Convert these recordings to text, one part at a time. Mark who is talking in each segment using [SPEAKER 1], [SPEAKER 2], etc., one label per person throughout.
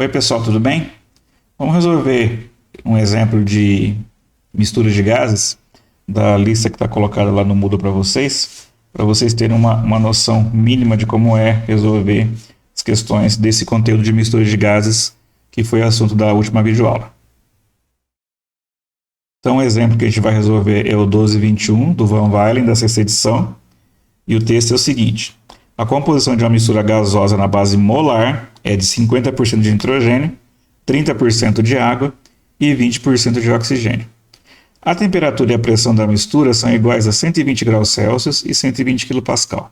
[SPEAKER 1] Oi, pessoal, tudo bem? Vamos resolver um exemplo de mistura de gases da lista que está colocada lá no Moodle para vocês terem uma noção mínima de como é resolver as questões desse conteúdo de mistura de gases que foi assunto da última videoaula. Então, o exemplo que a gente vai resolver é o 1221 do Van Wylen, da sexta edição, e o texto é o seguinte: a composição de uma mistura gasosa na base molar é de 50% de nitrogênio, 30% de água e 20% de oxigênio. A temperatura e a pressão da mistura são iguais a 120 graus Celsius e 120 kPa.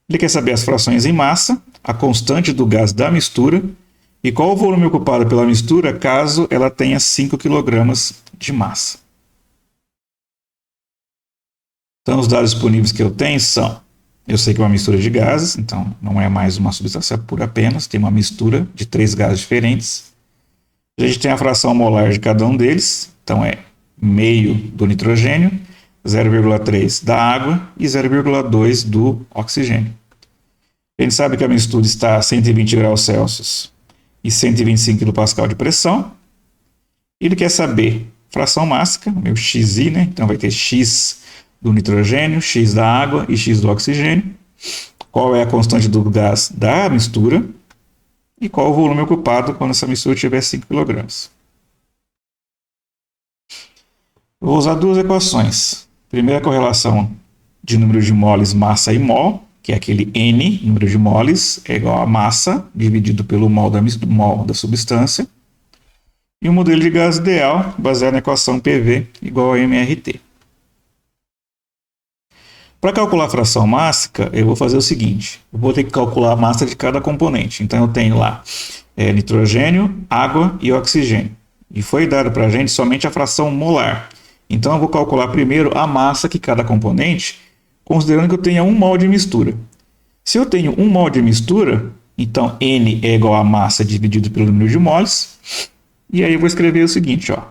[SPEAKER 1] Ele quer saber as frações em massa, a constante do gás da mistura e qual o volume ocupado pela mistura caso ela tenha 5 kg de massa. Então, os dados disponíveis que eu tenho são: eu sei que é uma mistura de gases, então não é mais uma substância pura apenas, tem uma mistura de 3 gases diferentes. A gente tem a fração molar de cada um deles, então é meio do nitrogênio, 0,3 da água e 0,2 do oxigênio. A gente sabe que a mistura está a 120 graus Celsius e 125 kPa de pressão. Ele quer saber fração mássica, meu xi, né? Então vai ter x do nitrogênio, x da água e x do oxigênio. Qual é a constante do gás da mistura e qual o volume ocupado quando essa mistura tiver 5 kg. Eu vou usar duas equações. Primeira correlação de número de moles, massa e mol, que é aquele N, número de moles, é igual a massa dividido pelo mol da substância. E o modelo de gás ideal, baseado na equação PV igual a MRT. Para calcular a fração mássica, eu vou fazer o seguinte: eu vou ter que calcular a massa de cada componente. Então, eu tenho lá nitrogênio, água e oxigênio. E foi dado para a gente somente a fração molar. Então, eu vou calcular primeiro a massa que cada componente, considerando que eu tenha 1 mol de mistura. Se eu tenho 1 mol de mistura, então N é igual a massa dividido pelo número de moles. E aí eu vou escrever o seguinte, ó: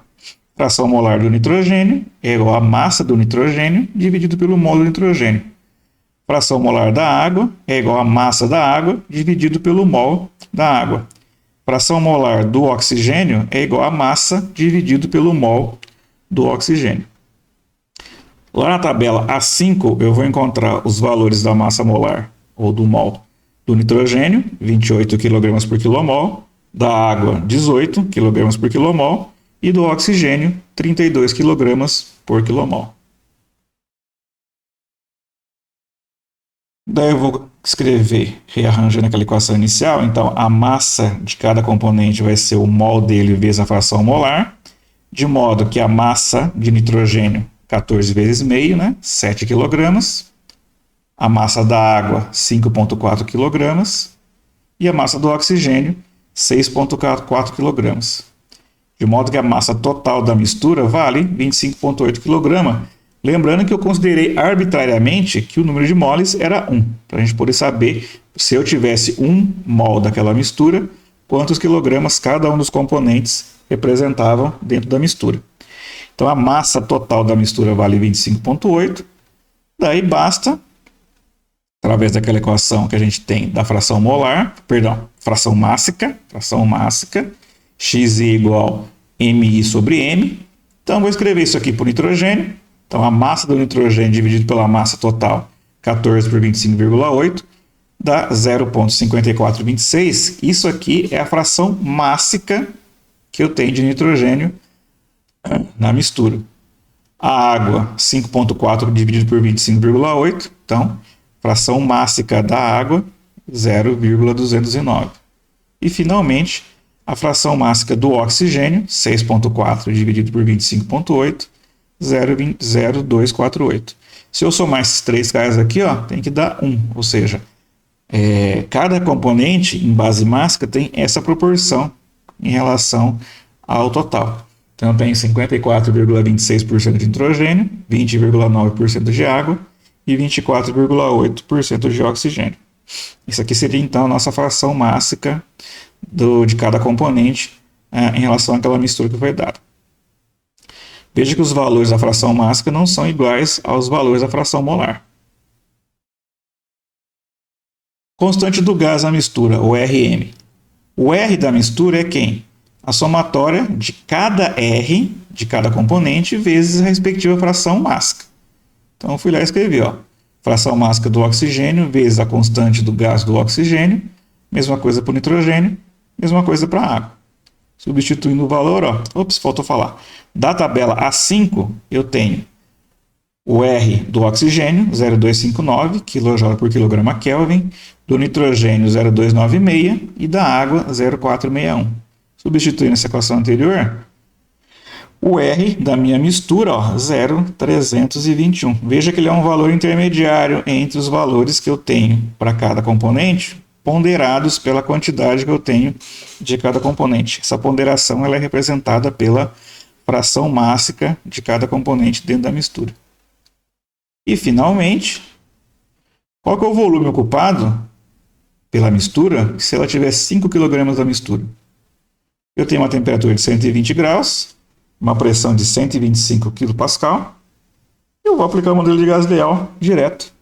[SPEAKER 1] fração molar do nitrogênio é igual a massa do nitrogênio dividido pelo mol do nitrogênio. Fração molar da água é igual a massa da água dividido pelo mol da água. Fração molar do oxigênio é igual a massa dividido pelo mol do oxigênio. Lá na tabela A5 eu vou encontrar os valores da massa molar ou do mol do nitrogênio, 28 kg por quilomol, da água, 18 kg por quilomol, e do oxigênio, 32 kg por quilomol. Daí eu vou escrever, rearranjando aquela equação inicial. Então, a massa de cada componente vai ser o mol dele vezes a fração molar, de modo que a massa de nitrogênio, 14 vezes meio, né? 7 kg. A massa da água, 5,4 kg. E a massa do oxigênio, 6,4 kg. De modo que a massa total da mistura vale 25,8 kg. Lembrando que eu considerei arbitrariamente que o número de moles era 1, para a gente poder saber, se eu tivesse 1 mol daquela mistura, quantos quilogramas cada um dos componentes representavam dentro da mistura. Então a massa total da mistura vale 25,8. Daí basta, através daquela equação que a gente tem da fração mássica, x igual mi sobre m. Então, vou escrever isso aqui por nitrogênio. Então, a massa do nitrogênio dividido pela massa total, 14 por 25,8, dá 0,5426. Isso aqui é a fração mássica que eu tenho de nitrogênio na mistura. A água, 5,4 dividido por 25,8. Então, fração mássica da água, 0,209. E, finalmente, a fração mássica do oxigênio, 6,4 dividido por 25,8, 0,0248. Se eu somar esses 3 caras aqui, ó, tem que dar 1. Ou seja, cada componente em base mássica tem essa proporção em relação ao total. Então, eu tenho 54,26% de nitrogênio, 20,9% de água e 24,8% de oxigênio. Isso aqui seria, então, a nossa fração mássica de cada componente em relação àquela mistura que foi dada. Veja que os valores da fração mássica não são iguais aos valores da fração molar. Constante do gás na mistura, o Rm. O R da mistura é quem? A somatória de cada R, de cada componente, vezes a respectiva fração mássica. Então, eu fui lá e escrevi, ó, fração mássica do oxigênio vezes a constante do gás do oxigênio, mesma coisa para o nitrogênio, mesma coisa para a água. Substituindo o valor, ó, ops, faltou falar. Da tabela A5, eu tenho o R do oxigênio, 0,259 kJ por quilograma Kelvin, do nitrogênio, 0,296 e da água, 0,461. Substituindo essa equação anterior, o R da minha mistura, ó, 0,321. Veja que ele é um valor intermediário entre os valores que eu tenho para cada componente, ponderados pela quantidade que eu tenho de cada componente. Essa ponderação ela é representada pela fração mássica de cada componente dentro da mistura. E, finalmente, qual que é o volume ocupado pela mistura se ela tiver 5 kg da mistura? Eu tenho uma temperatura de 120 graus, uma pressão de 125 kPa, e eu vou aplicar o modelo de gás ideal direto.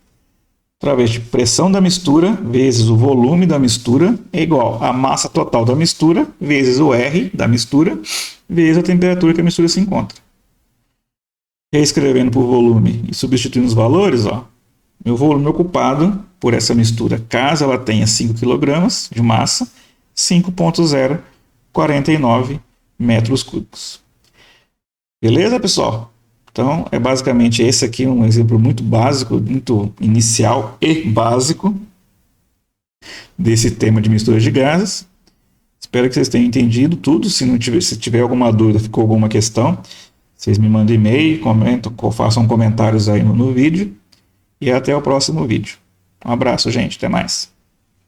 [SPEAKER 1] Através de pressão da mistura vezes o volume da mistura é igual a massa total da mistura vezes o R da mistura vezes a temperatura que a mistura se encontra. Reescrevendo por volume e substituindo os valores, ó, meu volume ocupado por essa mistura, caso ela tenha 5 kg de massa, 5,049 metros cúbicos. Beleza, pessoal? Então, é basicamente esse aqui um exemplo muito básico, muito inicial e básico desse tema de mistura de gases. Espero que vocês tenham entendido tudo. Se tiver alguma dúvida, ficou alguma questão, vocês me mandem e-mail, comentam, façam comentários aí no vídeo. E até o próximo vídeo. Um abraço, gente. Até mais.